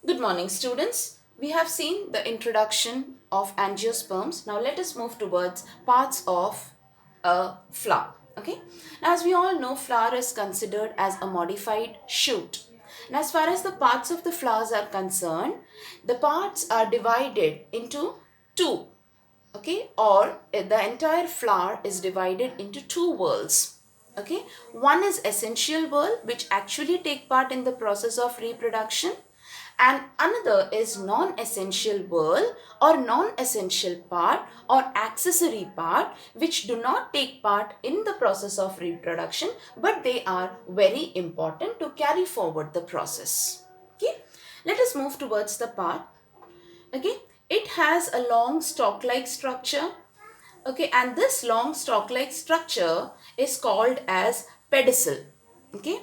Good morning, students. We have seen the introduction of angiosperms. Now let us move towards parts of a flower. Okay. Now, as we all know, flower is considered as a modified shoot. And as far as the parts of the flowers are concerned, the parts are divided into two. Okay, or the entire flower is divided into two whorls. Okay, one is essential whorl, which actually take part in the process of reproduction, and another is non-essential whorl or non-essential part or accessory part, which do not take part in the process of reproduction, but they are very important to carry forward the process. Okay, let us move towards the part. Okay, it has a long stalk-like structure. Okay, and this long stalk-like structure is called as pedicel. Okay,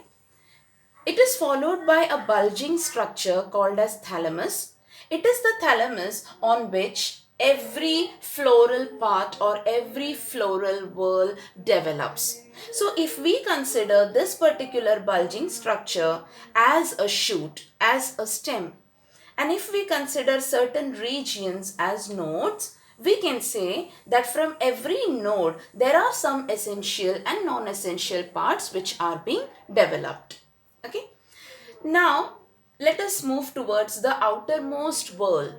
it is followed by a bulging structure called as thalamus. It is the thalamus on which every floral part or every floral whorl develops. So if we consider this particular bulging structure as a shoot, as a stem, and if we consider certain regions as nodes, we can say that from every node there are some essential and non-essential parts which are being developed. Okay. Now let us move towards the outermost whorl.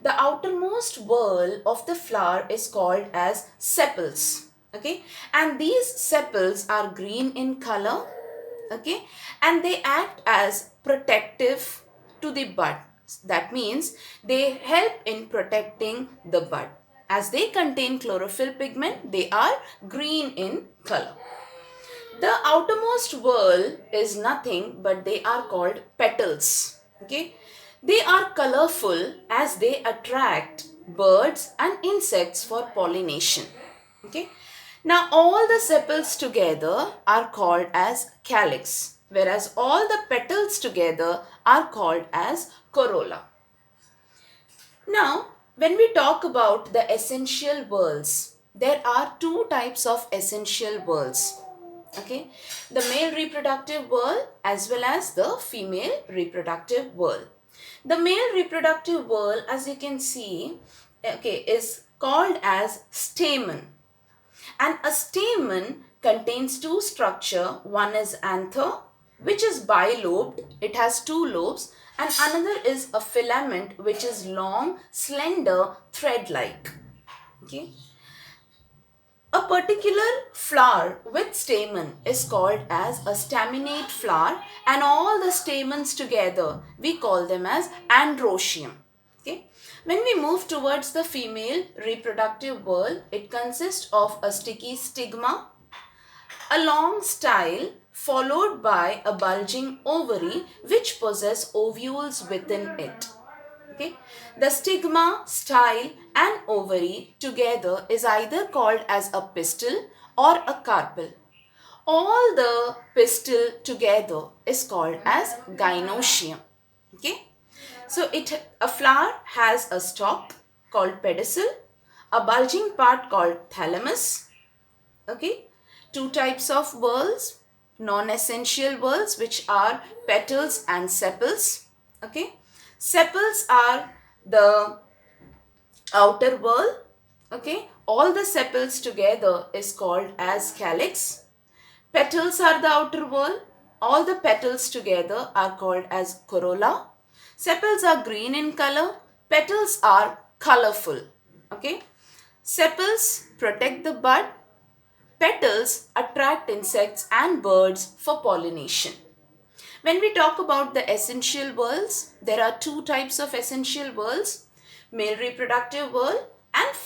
The outermost whorl of the flower is called as sepals. Okay. And these sepals are green in color. Okay. And they act as protective to the bud. That means they help in protecting the bud. As they contain chlorophyll pigment, they are green in color. The outermost whorl is nothing but they are called petals. Okay, they are colorful as they attract birds and insects for pollination. Okay, now all the sepals together are called as calyx, whereas all the petals together are called as corolla. Now, when we talk about the essential whorls, there are two types of essential whorls. Okay, the male reproductive whorl as well as the female reproductive whorl. The male reproductive whorl, as you can see, okay, is called as stamen. And a stamen contains two structure. One is anther, which is bilobed. It has two lobes. And another is a filament, which is long, slender, thread-like. Okay. A particular flower with stamen is called as a staminate flower, and all the stamens together we call them as androecium. Okay. When we move towards the female reproductive whorl, it consists of a sticky stigma, a long style followed by a bulging ovary which possess ovules within it. Okay. The stigma, style and ovary together is either called as a pistil or a carpel. All the pistil together is called as gynoecium. Okay. So a flower has a stalk called pedicel, a bulging part called thalamus. Okay. Two types of whorls, non-essential whorls, which are petals and sepals. Okay. Sepals are the outer whorl. Okay. All the sepals together is called as calyx. Petals are the outer whorl. All the petals together are called as corolla. Sepals are green in color. Petals are colorful. Okay. Sepals protect the bud. Petals attract insects and birds for pollination. When we talk about the essential whorls, there are two types of essential whorls, male reproductive whorl and